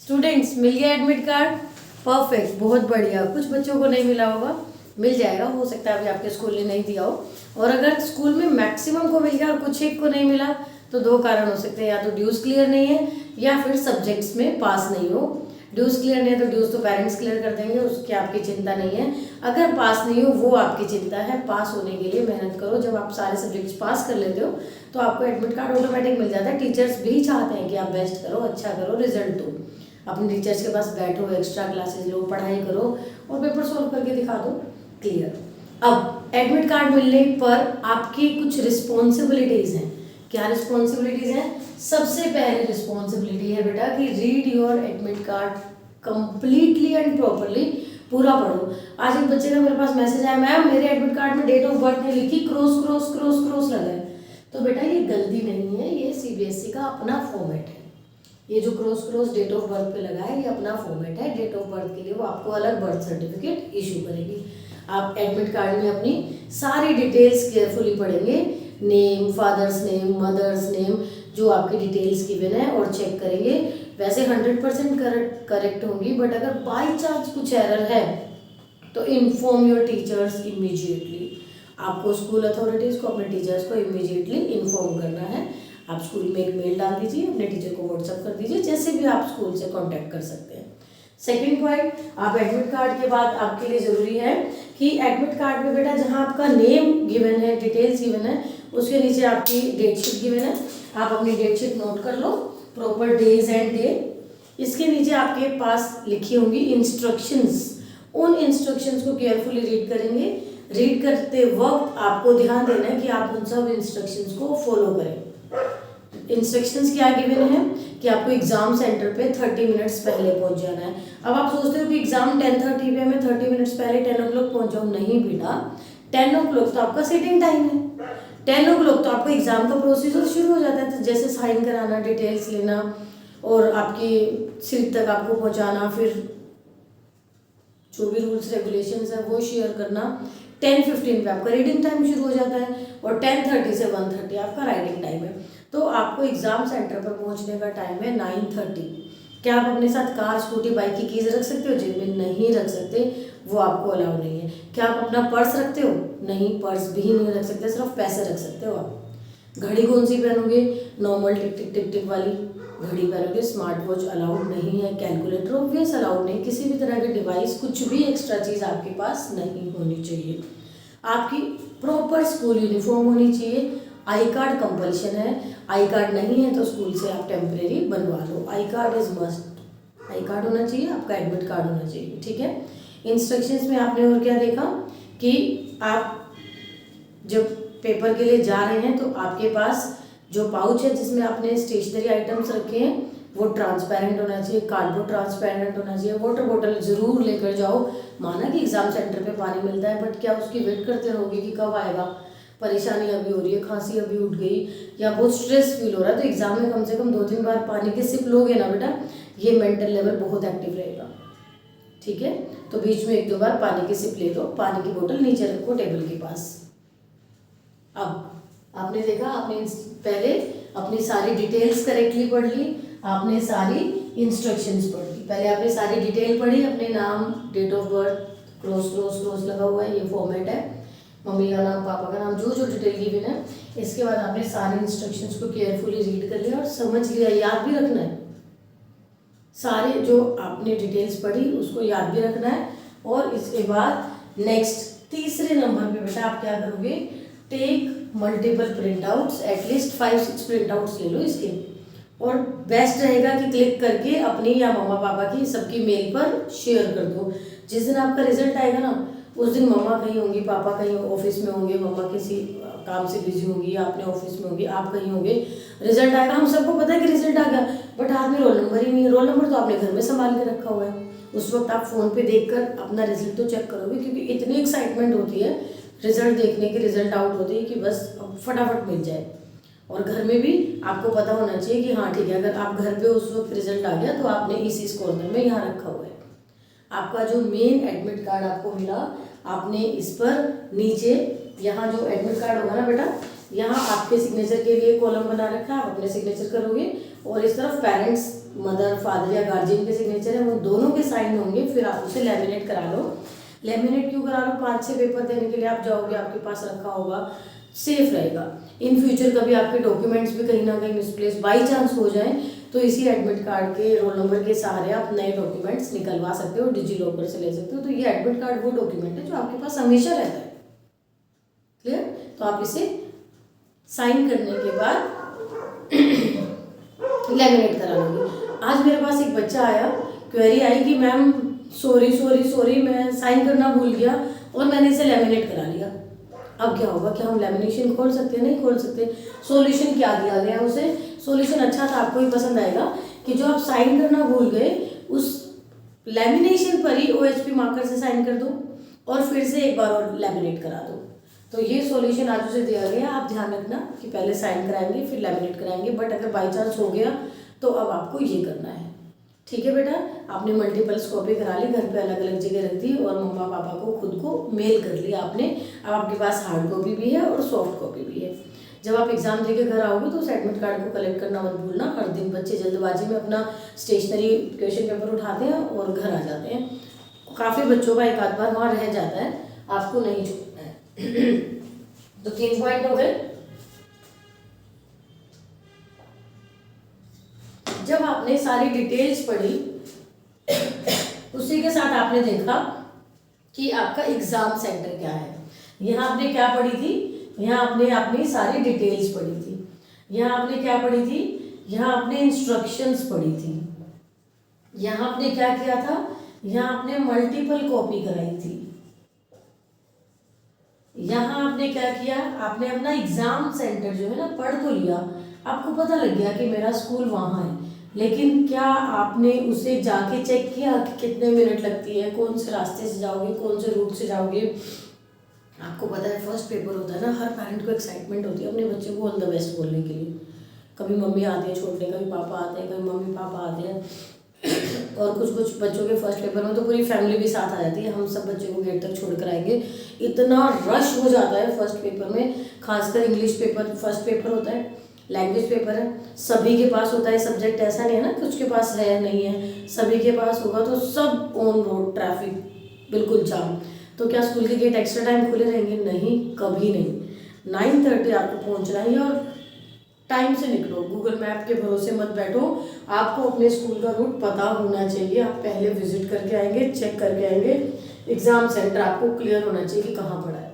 Students, मिल गया admit card? Perfect, बहुत बढ़िया। कुछ बच्चों को नहीं मिला होगा, मिल जाएगा, हो सकता है अभी आपके स्कूल ने नहीं दिया हो। और अगर स्कूल में मैक्सिमम को मिल गया और कुछ एक को नहीं मिला तो दो कारण हो सकते हैं, या तो ड्यूज क्लियर नहीं है या फिर सब्जेक्ट्स में पास नहीं हो। ड्यूज क्लियर नहीं है तो ड्यूज तो पेरेंट्स क्लियर कर देंगे, उसकी आपकी चिंता नहीं है। अगर पास नहीं हो वो आपकी चिंता है। पास होने के लिए मेहनत करो। जब आप सारे सब्जेक्ट्स पास कर लेते हो तो आपको एडमिट कार्ड ऑटोमेटिक मिल जाता है। टीचर्स भी चाहते हैं कि आप बेस्ट करो, अच्छा करो, रिजल्ट दो। अपने टीचर्स के पास बैठो, एक्स्ट्रा क्लासेस लो, पढ़ाई करो और पेपर सॉल्व करके दिखा दो, क्लियर। अब एडमिट कार्ड मिलने पर आपकी कुछ रिस्पॉन्सिबिलिटीज हैं। क्या रिस्पॉन्सिबिलिटीज हैं? सबसे पहली रिस्पॉन्सिबिलिटी है बेटा कि read your admit card completely and properly. पूरा पढ़ो। आज एक बच्चे का मेरे पास मैसेज आया, मैम मेरे एडमिट कार्ड में डेट ऑफ बर्थ नहीं लिखी, क्रॉस क्रॉस क्रॉस क्रॉस लगा है। तो बेटा ये गलती नहीं है, ये सीबीएसई का अपना फॉर्मेट है। ये जो cross cross date of birth पे लगा है ये अपना फॉर्मेट है। डेट ऑफ बर्थ के लिए वो आपको अलग बर्थ सर्टिफिकेट इशू करेगी। आप एडमिट कार्ड में अपनी सारी डिटेल्स केयरफुली पढ़ेंगे, name, father's name, mother's name, जो आपकी डिटेल्स गिवन है, और चेक करेंगे। वैसे 100% करेक्ट होंगी, बट अगर बाई चांस कुछ एरर है तो इन्फॉर्म योर टीचर्स इमीडिएटली। आपको स्कूल अथॉरिटीज़ को, अपने टीचर्स को इमीडिएटली इन्फॉर्म करना है। आप स्कूल में एक मेल डाल दीजिए, अपने टीचर को व्हाट्सअप कर दीजिए, जैसे भी आप स्कूल से कांटेक्ट कर सकते हैं। सेकंड पॉइंट, आप एडमिट कार्ड के बाद आपके लिए ज़रूरी है कि एडमिट कार्ड में बेटा जहां आपका नेम गिवन है, डिटेल्स गिवन है, उसके नीचे आपकी डेट शीट गिवन है। आप अपनी डेट शीट नोट कर लो, प्रॉपर डेज एंड डे। इसके नीचे आपके पास लिखी होंगी इंस्ट्रक्शंस। उन इंस्ट्रक्शंस को केयरफुली रीड करेंगे। रीड करते वक्त आपको ध्यान देना है कि आप उन सब इंस्ट्रक्शंस को फॉलो करें। इंस्ट्रक्शंस क्या गिवन है कि आपको एग्जाम सेंटर पे 30 मिनट्स पहले पहुंच जाना है। अब आप सोचते हो कि एग्जाम 10:30 पे, मैं 30 मिनट्स पहले 10 ओ क्लॉक पहुंच जाऊँ। नहीं बेटा, 10 ओ क्लॉक तो आपका सिटिंग टाइम है। 10 ओ क्लॉक तो आपको एग्जाम का प्रोसीजर शुरू हो जाता है। तो जैसे साइन कराना, डिटेल्स लेना और आपकी सीट तक आपको पहुंचाना, फिर जो भी रूल्स रेगुलेशंस है वो शेयर करना। 10:15 पे आपका रीडिंग टाइम शुरू हो जाता है और 10:30 से 1:30 आपका राइटिंग टाइम है। तो आपको एग्जाम सेंटर पर पहुंचने का टाइम है 9:30। क्या आप अपने साथ कार, स्कूटी, बाइक की कीज रख सकते हो? जेब में नहीं रख सकते, वो आपको अलाउ नहीं है। क्या आप अपना पर्स रखते हो? नहीं, पर्स भी नहीं रख सकते, सिर्फ पैसे रख सकते हो आप। घड़ी कौन सी पहनोगे? नॉर्मल टिक टिक टिक टिक वाली घड़ी पहनोगे। स्मार्ट वॉच अलाउड नहीं है। कैलकुलेटर ऑब्वियस अलाउड नहीं। किसी भी तरह के डिवाइस, कुछ भी एक्स्ट्रा चीज़ आपके पास नहीं होनी चाहिए। आपकी प्रॉपर स्कूल यूनिफॉर्म होनी चाहिए। आई कार्ड कंपल्शन है। आई कार्ड नहीं है तो स्कूल से आप टेम्परेरी बनवा लो। I card is must. I card होना चाहिए, आपका एडमिट कार्ड होना चाहिए, ठीक है। इंस्ट्रक्शंस में आपने और क्या देखा कि आप जब पेपर के लिए जा रहे हैं तो आपके पास जो पाउच है जिसमें आपने स्टेशनरी आइटम्स रखे हैं वो ट्रांसपेरेंट होना चाहिए, कार्डबोर्ड ट्रांसपेरेंट होना चाहिए। वाटर बोतल जरूर लेकर जाओ। माना कि एग्जाम सेंटर पे पानी मिलता है, बट क्या उसकी वेट करते रहोगे कि कब आएगा? परेशानी अभी हो रही है, खांसी अभी उठ गई या बहुत स्ट्रेस फील हो रहा है, तो एग्जाम में कम से कम 2-3 बार पानी की सिप लोगे ना बेटा, ये मेंटल लेवल बहुत एक्टिव रहेगा, ठीक है। तो बीच में 1-2 बार पानी की सिप ले लो। पानी की बोतल नीचे रखो टेबल के पास। अब आपने देखा, आपने पहले अपनी सारी डिटेल्स करेक्टली पढ़ ली, आपने सारी इंस्ट्रक्शंस पढ़ ली। पहले आपने सारी डिटेल पढ़ी, अपने नाम, date of birth, cross cross cross लगा हुआ है, ये फॉर्मेट है, मम्मी का नाम, पापा का नाम, जो जो डिटेल गिवन है। इसके बाद आपने सारे इंस्ट्रक्शंस को केयरफुली रीड कर लिया और समझ लिया, याद भी रखना है। सारे जो आपने डिटेल्स पढ़ी उसको याद भी रखना है। और इसके बाद नेक्स्ट तीसरे नंबर पे बेटा आप क्या करोगे? Take multiple printouts, at least 5-6 printouts ले लो इसके। और बेस्ट रहेगा कि क्लिक करके अपनी या मम्मा पापा की सबकी मेल पर शेयर कर दो। जिस दिन आपका रिजल्ट आएगा ना, उस दिन मम्मा कहीं होंगी, पापा कहीं ऑफिस में होंगे, मम्मा किसी काम से बिजी होंगी, या अपने ऑफिस में होंगी, आप कहीं होंगे। रिजल्ट आएगा, हम सबको पता है कि रिजल्ट आ गया, बट हाथ में रोल नंबर ही नहीं है। रोल नंबर तो आपने घर में संभाल के रखा हुआ है। उस वक्त आप फ़ोन पे देखकर अपना रिजल्ट तो चेक करोगे, क्योंकि इतनी एक्साइटमेंट होती है रिजल्ट देखने की, रिजल्ट आउट होती है कि बस फटाफट मिल जाए। और घर में भी आपको पता होना चाहिए कि हाँ ठीक है, अगर आप घर पे उस वक्त रिजल्ट आ गया तो आपने इस कॉर्नर में यहाँ रखा हुआ है। आपका जो मेन एडमिट कार्ड आपको मिला, आपने इस पर नीचे यहाँ जो एडमिट कार्ड होगा ना बेटा, यहाँ आपके सिग्नेचर के लिए कॉलम बना रखा है, आप अपने सिग्नेचर करोगे और इस तरफ पेरेंट्स, मदर, फादर या गार्जियन के सिग्नेचर है, वो दोनों के साइन होंगे। फिर आप उसे लेमिनेट करा लो। लेमिनेट क्यों करा लो? 5-6 पेपर देने के लिए आप जाओगे, आपके पास रखा होगा, सेफ रहेगा। इन फ्यूचर कभी आपके डॉक्यूमेंट्स भी कहीं ना कहीं मिसप्लेस बाई चांस हो जाए तो इसी एडमिट कार्ड के रोल नंबर के सहारे आप नए डॉक्यूमेंट्स निकलवा सकते हो, डिजी लॉकर से ले सकते हो। तो ये एडमिट कार्ड वो डॉक्यूमेंट है जो आपके पास हमेशा रहता है। क्लियर? तो आप इसे साइन करने के बाद लेमिनेट करा लोगे। आज मेरे पास एक बच्चा आया, क्वेरी आई कि मैम सॉरी मैं साइन करना भूल गया और मैंने इसे लेमिनेट करा लिया। अब क्या होगा? क्या हम लेमिनेशन खोल सकते हैं? नहीं खोल सकते। सॉल्यूशन क्या दिया गया उसे? सॉल्यूशन अच्छा था, आपको ही पसंद आएगा कि जो आप साइन करना भूल गए उस लेमिनेशन पर ही OHP मार्कर से साइन कर दो और फिर से एक बार और लेमिनेट करा दो। तो ये सॉल्यूशन आज उसे दिया गया। आप ध्यान रखना कि पहले साइन कराएंगे फिर लेमिनेट कराएंगे, बट अगर बाई चांस हो गया तो अब आपको ये करना है। ठीक है बेटा, आपने मल्टीपल्स कॉपी करा ली, घर पे अलग अलग जगह रख दी और मम्मा पापा को खुद को मेल कर लिया आपने। अब आपके पास हार्ड कॉपी भी है और सॉफ्ट कॉपी भी है। जब आप एग्जाम देके घर आओगे तो उस एडमिट कार्ड को कलेक्ट करना मत भूलना। हर दिन बच्चे जल्दबाजी में अपना स्टेशनरी क्वेश्चन पेपर उठाते हैं और घर आ जाते हैं। काफ़ी बच्चों का एक आध बार वहाँ रह जाता है, आपको नहीं छोड़ना है। तो 3 पॉइंट हो गए। जब आपने सारी डिटेल्स पढ़ी उसी के साथ आपने देखा कि आपका एग्जाम सेंटर क्या है। यहाँ आपने क्या पढ़ी थी? यहाँ आपने अपनी सारी डिटेल्स पढ़ी थी। यहाँ आपने क्या पढ़ी थी? यहाँ आपने इंस्ट्रक्शंस पढ़ी थी। यहाँ आपने क्या किया था? यहाँ आपने मल्टीपल कॉपी कराई थी। यहाँ आपने क्या किया? आपने अपना एग्जाम सेंटर जो है ना पढ़ तो लिया, आपको पता लग गया कि मेरा स्कूल वहाँ है, लेकिन क्या आपने उसे जाके चेक किया कि कितने मिनट लगती है, कौन से रास्ते से जाओगे, कौन से रूट से जाओगे? आपको पता है फर्स्ट पेपर होता है ना, हर पेरेंट को एक्साइटमेंट होती है अपने बच्चे को ऑल द बेस्ट बोलने के लिए। कभी मम्मी आती है छोड़ने, कभी पापा आते हैं, कभी मम्मी पापा आते हैं और कुछ कुछ बच्चों के फर्स्ट पेपर में तो पूरी फैमिली भी साथ आ जाती है। हम सब बच्चे को गेट तक छोड़ कर आएंगे। इतना रश हो जाता है फर्स्ट पेपर में, खासकर इंग्लिश पेपर फर्स्ट पेपर होता है, लैंग्वेज पेपर है, सभी के पास होता है सब्जेक्ट। ऐसा नहीं है ना कुछ के पास है नहीं है, सभी के पास होगा। तो सब ऑन रोड ट्रैफिक, बिल्कुल जाम। तो क्या स्कूल के गेट एक्स्ट्रा टाइम खुले रहेंगे? नहीं, कभी नहीं। 9:30 आपको पहुंचना ही और टाइम से निकलो। गूगल मैप के भरोसे मत बैठो, आपको अपने स्कूल का रूट पता होना चाहिए। आप पहले विजिट करके आएंगे, चेक करके आएंगे। एग्जाम सेंटर आपको क्लियर होना चाहिए कि कहाँ पड़ा है।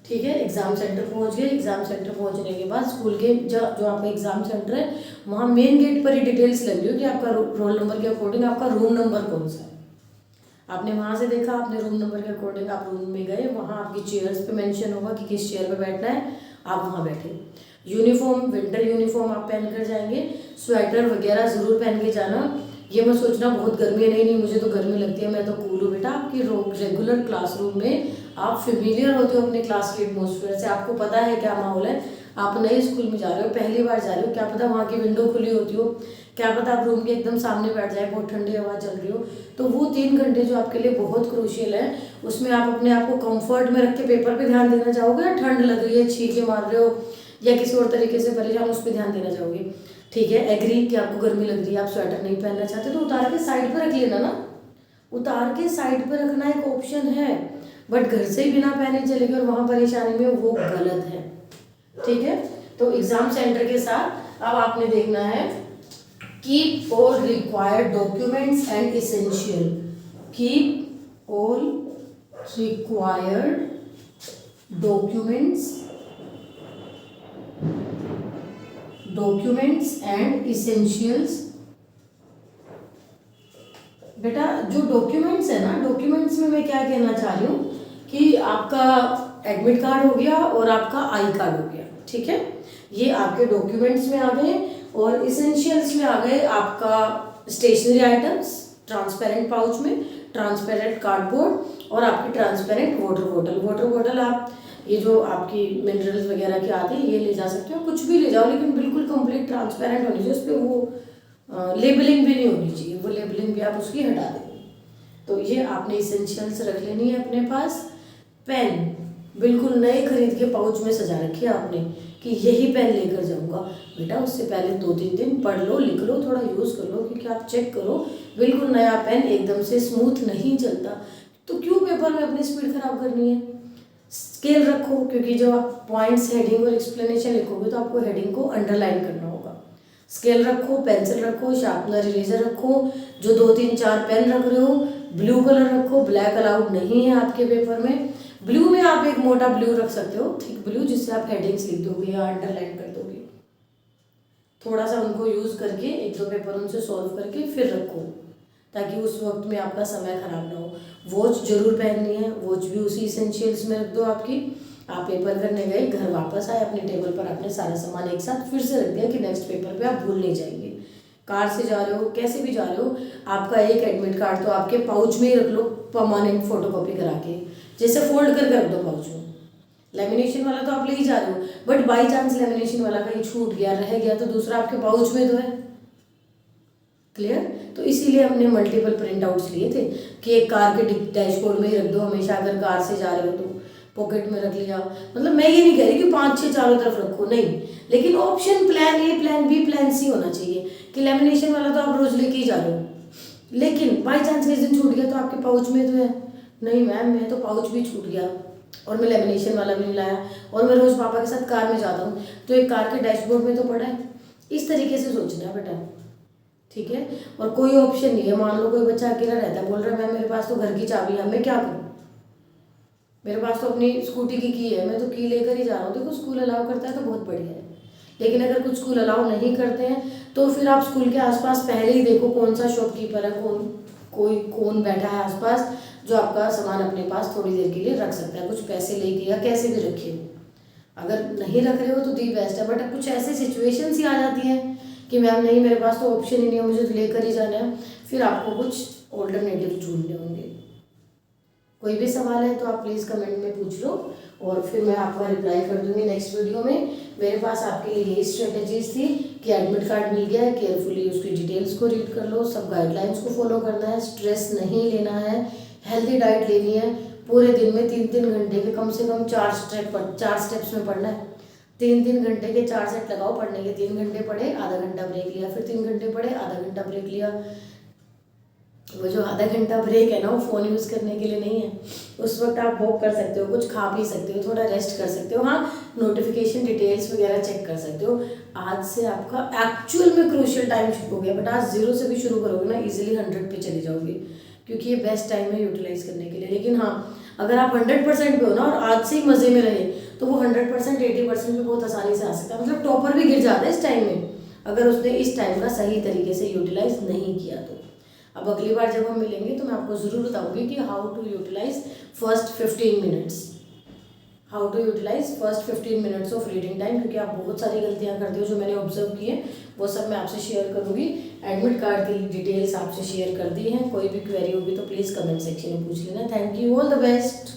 ठीक है, एग्जाम सेंटर पहुंच गए। एग्जाम सेंटर पहुंचने के बाद स्कूल के जो आपका एग्जाम सेंटर है वहाँ मेन गेट पर ही डिटेल्स लग रही हो कि आपका रोल नंबर के अकॉर्डिंग आपका रूम नंबर कौन सा है। आपने वहाँ से देखा, आपने रूम नंबर के अकॉर्डिंग आप रूम में गए, वहाँ आपकी चेयर्स पे मेंशन होगा कि किस चेयर पे बैठना है, आप वहाँ बैठे। यूनिफॉर्म, विंटर यूनिफॉर्म आप पहन कर जाएंगे। स्वेटर वगैरह ज़रूर पहन के जाना। ये मत सोचना बहुत गर्मी है, नहीं मुझे तो गर्मी लगती है, मैं तो कूल हूँ। बेटा, आपकी रेगुलर क्लासरूम में आप फेमिलियर होते हो अपने क्लास के एटमोसफेयर से, आपको पता है क्या माहौल है। आप नए स्कूल में जा रहे हो, पहली बार जा रहे हो, क्या पता वहाँ की विंडो खुली होती हो, क्या पता आप रूम के एकदम सामने बैठ जाए, बहुत ठंडी हवा चल रही हो। तो वो 3 घंटे जो आपके लिए बहुत क्रूशियल है, उसमें आप अपने आप को कंफर्ट में रख के पेपर पे ध्यान देना चाहोगे या ठंड लग रही है, छींके मार रहे हो या किसी और तरीके से परेशान, उस पर ध्यान देना चाहोगे? ठीक है, एग्री कि आपको गर्मी लग रही है, आप स्वेटर नहीं पहनना चाहते तो उतार के साइड पर रख लेना ना। उतार के साइड पर रखना एक ऑप्शन है, बट घर से ही बिना पहने चलेगी और वहाँ परेशानी में, वो गलत है। ठीक है, तो एग्जाम सेंटर के साथ अब आपने देखना है keep all required documents and essential. Keep all required documents and essentials. बेटा, जो डॉक्यूमेंट्स है ना, डॉक्यूमेंट्स में मैं क्या कहना चाह रही हूँ कि आपका एडमिट कार्ड हो गया और आपका आई कार्ड हो गया। ठीक है, ये आपके डॉक्यूमेंट्स में आ गए। और इसेंशियल्स में आ गए आपका स्टेशनरी आइटम्स, ट्रांसपेरेंट पाउच में, ट्रांसपेरेंट कार्डबोर्ड और आपकी ट्रांसपेरेंट वाटर बॉटल। आप ये जो आपकी मिनरल्स वगैरह के आते हैं ये ले जा सकते हो, कुछ भी ले जाओ, लेकिन बिल्कुल कंप्लीट ट्रांसपेरेंट होनी चाहिए। उस पर वो लेबलिंग भी नहीं होनी चाहिए, वो लेबलिंग भी आप उसकी हटा देंगे। तो ये आपने इसेंशियल्स रख लेनी है अपने पास। पेन, बिल्कुल नए खरीद के पाउच में सजा रखी है आपने कि यही पेन लेकर जाऊंगा। बेटा उससे पहले 2-3 दिन पढ़ लो, लिख लो, थोड़ा यूज़ कर लो, क्योंकि आप चेक करो बिल्कुल नया पेन एकदम से स्मूथ नहीं चलता। तो क्यों पेपर में अपनी स्पीड खराब करनी है। स्केल रखो, क्योंकि जब आप पॉइंट्स, हेडिंग और एक्सप्लेनेशन लिखोगे तो आपको हेडिंग को अंडरलाइन करना होगा। स्केल रखो, पेंसिल रखो, शार्पनर, इरेजर रखो, जो 2-3-4 पेन रख रहे हो ब्लू कलर रखो। ब्लैक अलाउड नहीं है आपके पेपर में। ब्लू में आप एक मोटा ब्लू रख सकते हो, थिक ब्लू, जिससे आप हेडिंग्स लिख दोगे या अंडरलाइन कर दोगे। थोड़ा सा उनको यूज़ करके 1-2 पेपर उनसे सॉल्व करके फिर रखो, ताकि उस वक्त में आपका समय खराब ना हो। वॉच जरूर पहननी है, वॉच भी उसी इसेंशियल्स में रख दो आपकी। आप पेपर करने गए, घर वापस आए, अपने टेबल पर आपने सारा सामान एक साथ फिर से रख दिया कि नेक्स्ट पेपर पे आप भूल नहीं जाएंगे। कार से जा रहे हो, कैसे भी जा रहे हो, आपका एक एडमिट कार्ड तो आपके पाउच में ही रख लो, परमानेंट फोटोकॉपी करा के, जैसे फोल्ड करके रख दो पाउच में। लेमिनेशन वाला तो आप ले ही जा रहे हो, बट बाई चांस लेमिनेशन वाला कहीं छूट गया, रह गया, तो दूसरा आपके पाउच में तो है। क्लियर। तो इसीलिए हमने मल्टीपल प्रिंट आउट्स लिए थे कि एक कार के डैशबोर्ड में ही रख दो हमेशा, अगर कार से जा रहे हो तो पॉकेट में रख लिया। मतलब मैं ये नहीं कह रही कि 5-6 चारों तरफ रखो, नहीं, लेकिन option plan A, plan B, plan C होना चाहिए कि लेमिनेशन वाला तो आप रोज लेके ही जा रहे हो, लेकिन बाई चांस किसी दिन छूट गया तो आपके पाउच में तो है। नहीं मैम, मैं तो पाउच भी छूट गया और मैं लेमिनेशन वाला भी नहीं लाया, और मैं रोज पापा के साथ कार में जाता हूँ, तो एक कार के डैशबोर्ड में तो पड़ा है। इस तरीके से सोचना है बेटा, ठीक है। और कोई ऑप्शन नहीं है, मान लो कोई बच्चा अकेला रहता है, बोल रहा है मैम मेरे पास तो घर की चाबी है, मैं क्या करूँ, मेरे पास तो अपनी स्कूटी की है, मैं तो की लेकर ही जा रहा हूँ। देखो स्कूल अलाउ करता है तो बहुत बढ़िया है, लेकिन अगर कुछ स्कूल अलाउ नहीं करते हैं तो फिर आप स्कूल के आसपास पहले ही देखो कौन सा शॉपकीपर है, कौन बैठा है आसपास, जो आपका सामान अपने पास थोड़ी देर के लिए रख सकता है, कुछ पैसे लेके या कैसे भी रखिए। अगर नहीं रख रहे हो तो दी बेस्ट है, बट कुछ ऐसे सिचुएशंस ही आ जाती हैं कि मैम नहीं, मेरे पास तो ऑप्शन ही नहीं है, मुझे तो लेकर ही जाना है, फिर आपको कुछ ऑल्टरनेटिव ढूंढने होंगे। कोई भी सवाल है तो आप प्लीज़ कमेंट में पूछ लो, और फिर मैं आपका रिप्लाई कर दूंगी नेक्स्ट वीडियो में। मेरे पास आपके लिए यही स्ट्रेटेजीज थी कि एडमिट कार्ड मिल गया है, केयरफुली उसकी डिटेल्स को रीड कर लो, सब गाइडलाइंस को फॉलो करना है, स्ट्रेस नहीं लेना है, हेल्दी डाइट लेनी है, पूरे दिन में 3-3 घंटे के कम से कम 4 स्टेप्स में पढ़ना है। 3-3 घंटे के 4 सेट लगाओ पढ़ने के, 3 घंटे पढ़े, आधा घंटा ब्रेक लिया, फिर 3 घंटे पढ़े, आधा घंटा ब्रेक लिया। वो जो आधा घंटा ब्रेक है ना, वो फ़ोन यूज़ करने के लिए नहीं है, उस वक्त आप वॉक कर सकते हो, कुछ खा पी सकते हो, थोड़ा रेस्ट कर सकते हो, हाँ नोटिफिकेशन डिटेल्स वगैरह चेक कर सकते हो। आज से आपका एक्चुअल में क्रूशियल टाइम शुरू हो गया, बट आज 0 से भी शुरू करोगे ना, इजीली 100 पे चले जाओगे, क्योंकि ये बेस्ट टाइम है यूटिलाइज करने के लिए। लेकिन हाँ, अगर आप 100% पे हो ना और आज से ही मज़े में रहे, तो वो 100% 80% भी बहुत आसानी से आ सकता है। मतलब टॉपर भी गिर जाता है इस टाइम में, अगर उसने इस टाइम का सही तरीके से यूटिलाइज नहीं किया तो। अब अगली बार जब हम मिलेंगे तो मैं आपको ज़रूर बताऊंगी कि how to utilise first 15 minutes of reading time, क्योंकि आप बहुत सारी गलतियां करते हो जो मैंने ऑब्जर्व की है, वो सब मैं आपसे शेयर करूंगी। एडमिट कार्ड की डिटेल्स आपसे शेयर कर दी हैं, कोई भी क्वेरी होगी तो प्लीज़ कमेंट सेक्शन में पूछ लेना। Thank you, all the best.